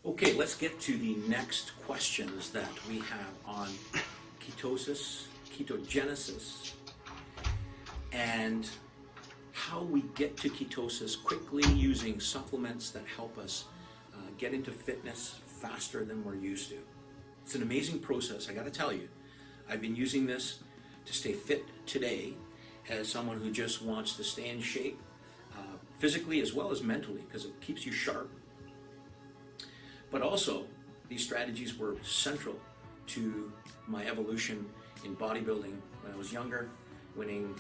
Okay, let's get to the next questions that we have on ketosis, ketogenesis, and how we get to ketosis quickly using supplements that help us get into fitness faster than we're used to. It's an amazing process, I gotta tell you. I've been using this to stay fit today as someone who just wants to stay in shape, physically as well as mentally, because it keeps you sharp. But also, these strategies were central to my evolution in bodybuilding when I was younger, winning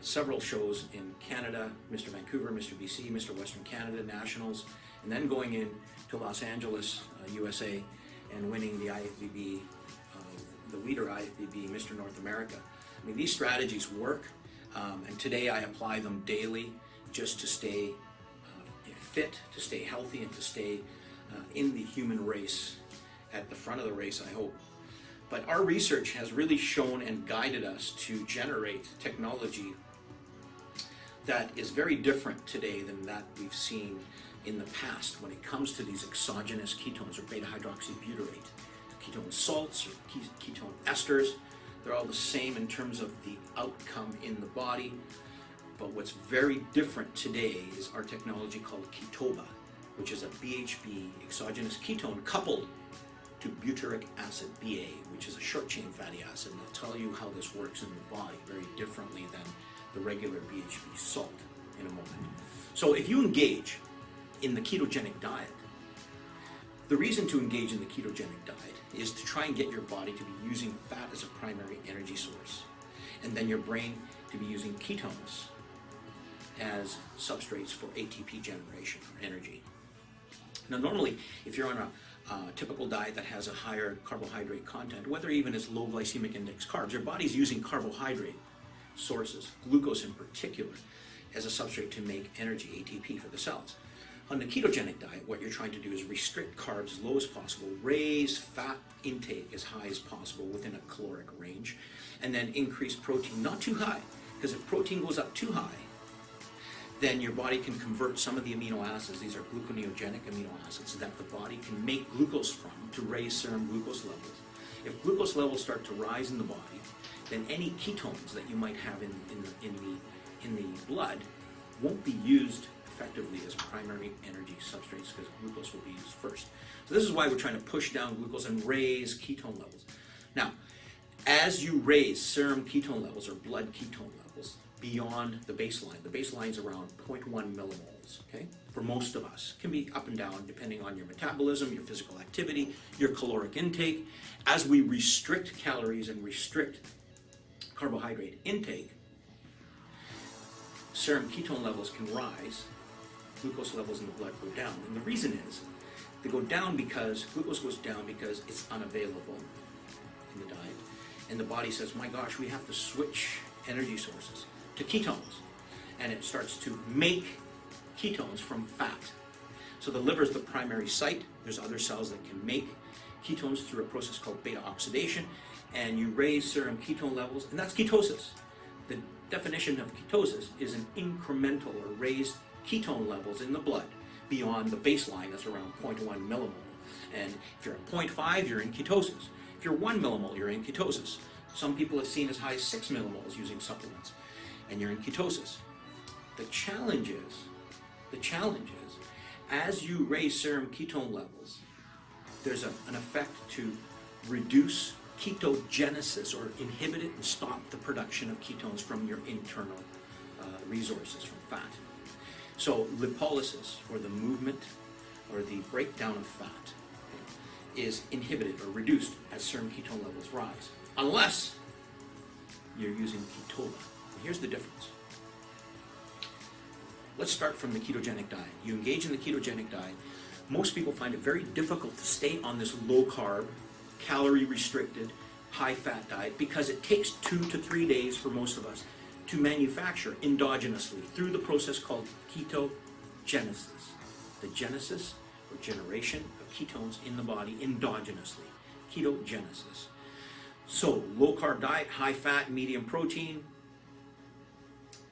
several shows in Canada, Mr. Vancouver, Mr. BC, Mr. Western Canada Nationals, and then going in to Los Angeles, USA, and winning the IFBB, the leader IFBB, Mr. North America. I mean, these strategies work, and today I apply them daily just to stay fit, to stay healthy, and to stay in the human race, at the front of the race, I hope. But our research has really shown and guided us to generate technology that is very different today than that we've seen in the past when it comes to these exogenous ketones or beta-hydroxybutyrate. Ketone salts or ketone esters, they're all the same in terms of the outcome in the body. But what's very different today is our technology called Ketoba, which is a BHB exogenous ketone coupled to butyric acid, BA, which is a short-chain fatty acid. And I'll tell you how this works in the body very differently than the regular BHB salt in a moment. So if you engage in the ketogenic diet, the reason to engage in the ketogenic diet is to try and get your body to be using fat as a primary energy source, and then your brain to be using ketones as substrates for ATP generation or energy. Now normally, if you're on a typical diet that has a higher carbohydrate content, whether even it's low glycemic index carbs, your body's using carbohydrate sources, glucose in particular, as a substrate to make energy, ATP, for the cells. On the ketogenic diet, what you're trying to do is restrict carbs as low as possible, raise fat intake as high as possible within a caloric range, and then increase protein, not too high, because if protein goes up too high, then your body can convert some of the amino acids, these are gluconeogenic amino acids, that the body can make glucose from to raise serum glucose levels. If glucose levels start to rise in the body, then any ketones that you might have in the blood won't be used effectively as primary energy substrates because glucose will be used first. So this is why we're trying to push down glucose and raise ketone levels. Now, as you raise serum ketone levels or blood ketone levels beyond the baseline is around 0.1 millimoles, okay? For most of us. It can be up and down depending on your metabolism, your physical activity, your caloric intake. As we restrict calories and restrict carbohydrate intake, serum ketone levels can rise, glucose levels in the blood go down. And the reason is, they go down because glucose goes down because it's unavailable in the diet. And the body says, my gosh, we have to switch energy sources to ketones. And it starts to make ketones from fat. So the liver is the primary site. There's other cells that can make ketones through a process called beta oxidation. And you raise serum ketone levels, and that's ketosis. The definition of ketosis is an incremental or raised ketone levels in the blood beyond the baseline that's around 0.1 millimole. And if you're at 0.5, you're in ketosis. If you're 1 millimole, you're in ketosis. Some people have seen as high as 6 millimoles using supplements, and you're in ketosis. The challenge is, as you raise serum ketone levels, there's an effect to reduce ketogenesis or inhibit it and stop the production of ketones from your internal resources from fat. So lipolysis, or the movement or the breakdown of fat, is inhibited or reduced as serum ketone levels rise, unless you're using Ketoba. And here's the difference. Let's start from the ketogenic diet. You engage in the ketogenic diet. Most people find it very difficult to stay on this low carb, calorie restricted, high fat diet because it takes 2 to 3 days for most of us to manufacture endogenously through the process called ketogenesis. The genesis or generation of ketones in the body endogenously. Ketogenesis. So low carb diet, high fat, medium protein,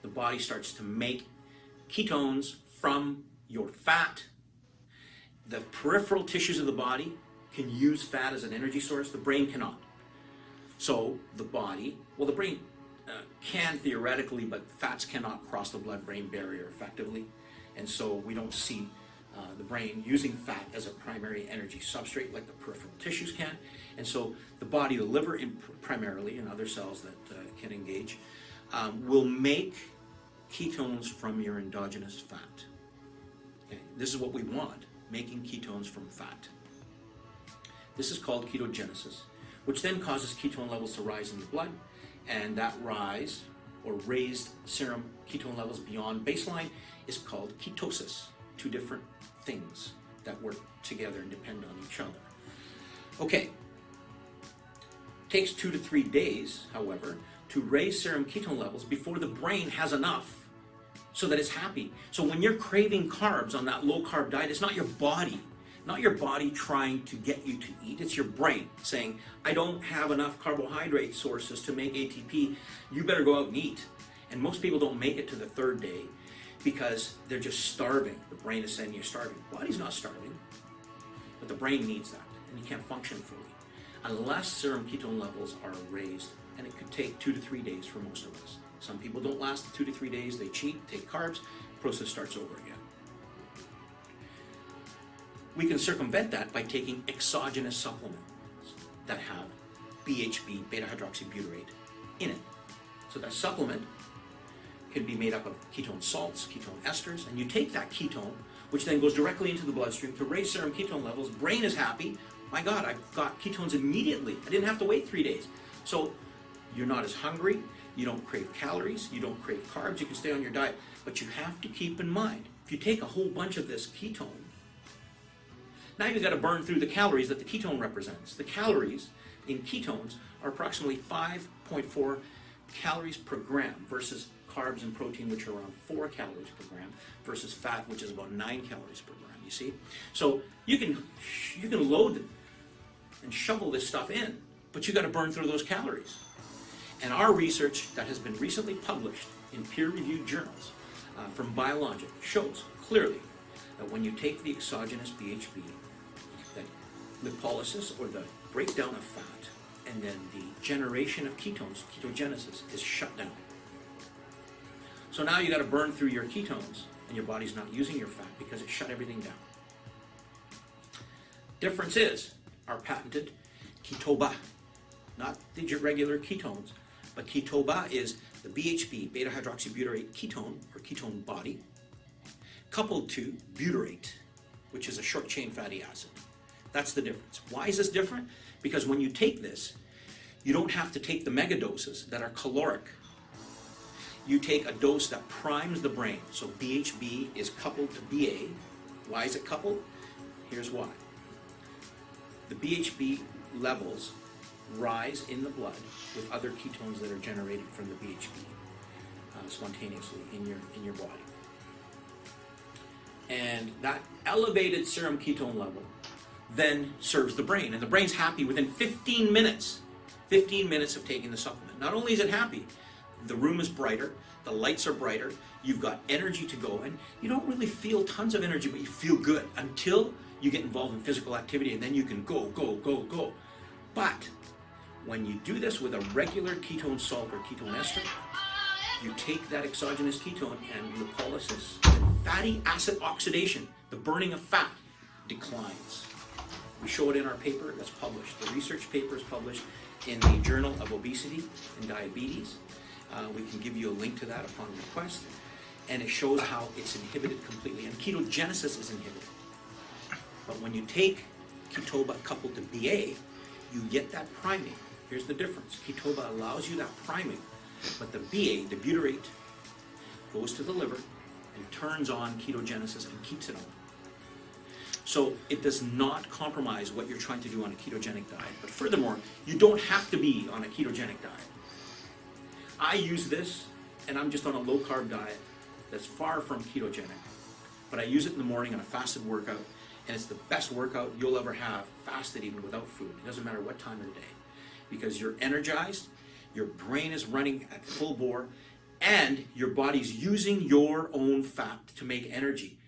the body starts to make ketones from your fat. the peripheral tissues of the body can use fat as an energy source. The brain cannot. So the body, well, the brain can theoretically, but fats cannot cross the blood-brain barrier effectively. And so we don't see the brain using fat as a primary energy substrate like the peripheral tissues can. And so the body, the liver primarily, and other cells that can engage, will make ketones from your endogenous fat. Okay? This is what we want, making ketones from fat. This is called ketogenesis, which then causes ketone levels to rise in the blood, and that rise or raised serum ketone levels beyond baseline is called ketosis. Two different things that work together and depend on each other. Okay, takes 2 to 3 days, however, to raise serum ketone levels before the brain has enough so that it's happy. So when you're craving carbs on that low carb diet, it's not your body trying to get you to eat. It's your brain saying, I don't have enough carbohydrate sources to make ATP. You better go out and eat. And most people don't make it to the 3rd day because they're just starving. The brain is saying you're starving. The body's not starving, but the brain needs that, and you can't function fully unless serum ketone levels are raised, and it could take 2 to 3 days for most of us. Some people don't last 2 to 3 days. They cheat, take carbs, process starts over again. We can circumvent that by taking exogenous supplements that have BHB, beta-hydroxybutyrate, in it. So that supplement can be made up of ketone salts, ketone esters, and you take that ketone, which then goes directly into the bloodstream to raise serum ketone levels. Brain is happy. My God, I got ketones immediately. I didn't have to wait 3 days. So you're not as hungry. You don't crave calories. You don't crave carbs. You can stay on your diet. But you have to keep in mind, if you take a whole bunch of this ketone, now you've got to burn through the calories that the ketone represents. The calories in ketones are approximately 5.4 calories per gram versus carbs and protein, which are around 4 calories per gram, versus fat, which is about 9 calories per gram, you see? So you can load and shovel this stuff in, but you got to burn through those calories. And our research that has been recently published in peer-reviewed journals from Biologic shows clearly that when you take the exogenous BHB, that lipolysis, or the breakdown of fat, and then the generation of ketones, ketogenesis, is shut down. So now you got to burn through your ketones, and your body's not using your fat because it shut everything down. Difference is our patented Ketoba, not the regular ketones, but Ketoba is the BHB, beta-hydroxybutyrate ketone, or ketone body, coupled to butyrate, which is a short-chain fatty acid. That's the difference. Why is this different? Because when you take this, you don't have to take the mega doses that are caloric. You take a dose that primes the brain. So BHB is coupled to BA. Why is it coupled? Here's why. The BHB levels rise in the blood with other ketones that are generated from the BHB spontaneously in your body. And that elevated serum ketone level then serves the brain. And the brain's happy within 15 minutes. 15 minutes of taking the supplement. Not only is it happy, the room is brighter, the lights are brighter, you've got energy to go, and you don't really feel tons of energy, but you feel good until you get involved in physical activity, and then you can go. But when you do this with a regular ketone salt or ketone ester, you take that exogenous ketone and lipolysis, and fatty acid oxidation, the burning of fat, declines. We show it in our paper that's published. The research paper is published in the Journal of Obesity and Diabetes. We can give you a link to that upon request. And it shows how it's inhibited completely. And ketogenesis is inhibited. But when you take Ketoba coupled to BA, you get that priming. Here's the difference. Ketoba allows you that priming. But the BA, the butyrate, goes to the liver and turns on ketogenesis and keeps it on. So it does not compromise what you're trying to do on a ketogenic diet. But furthermore, you don't have to be on a ketogenic diet. I use this, and I'm just on a low-carb diet that's far from ketogenic. But I use it in the morning on a fasted workout, and it's the best workout you'll ever have, fasted even without food. It doesn't matter what time of the day. Because you're energized, your brain is running at full bore, and your body's using your own fat to make energy.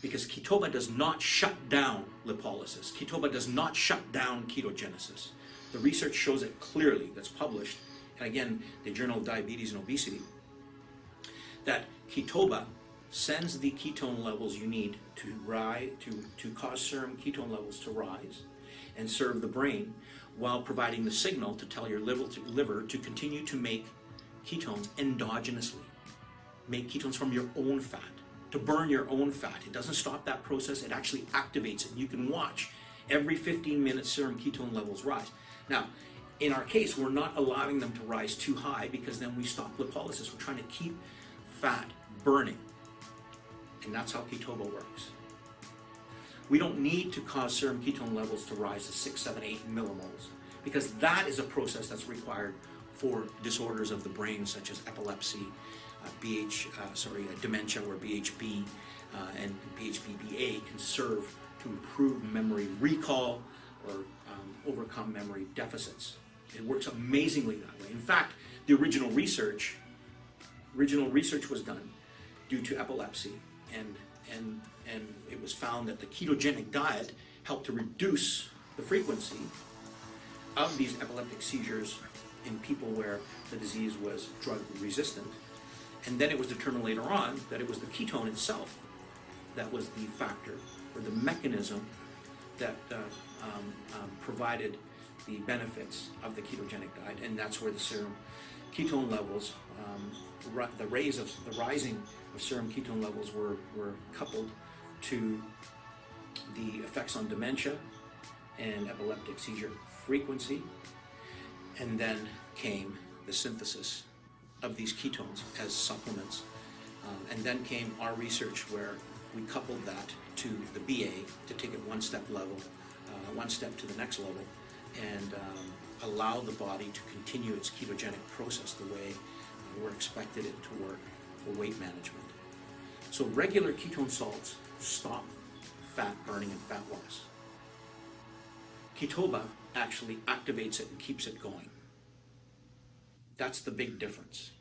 because ketoba does not shut down lipolysis. Ketoba does not shut down ketogenesis. The research shows it clearly, that's published, and again, the Journal of Diabetes and Obesity, that ketoba sends the ketone levels you need to cause serum ketone levels to rise and serve the brain, while providing the signal to tell your liver to continue to make ketones endogenously. Make ketones from your own fat, to burn your own fat. It doesn't stop that process, it actually activates it. You can watch every 15 minutes serum ketone levels rise. Now, in our case, we're not allowing them to rise too high because then we stop lipolysis. We're trying to keep fat burning. And that's how ketoba works. We don't need to cause serum ketone levels to rise to 6, 7, 8 millimoles, because that is a process that's required for disorders of the brain such as epilepsy, dementia, where BHB and BHBBA can serve to improve memory recall or overcome memory deficits. It works amazingly that way. In fact, the original research was done due to epilepsy, and it was found that the ketogenic diet helped to reduce the frequency of these epileptic seizures in people where the disease was drug resistant. And then it was determined later on that it was the ketone itself that was the factor or the mechanism that provided the benefits of the ketogenic diet, and that's where the serum ketone levels, the rising of serum ketone levels were coupled to the effects on dementia and epileptic seizure frequency, and then came the synthesis of these ketones as supplements, and then came our research where we coupled that to the BA to take it one step to the next level, and allow the body to continue its ketogenic process the way we're expected it to work for weight management. So regular ketone salts stop fat burning and fat loss. Ketoba actually activates it and keeps it going. That's the big difference.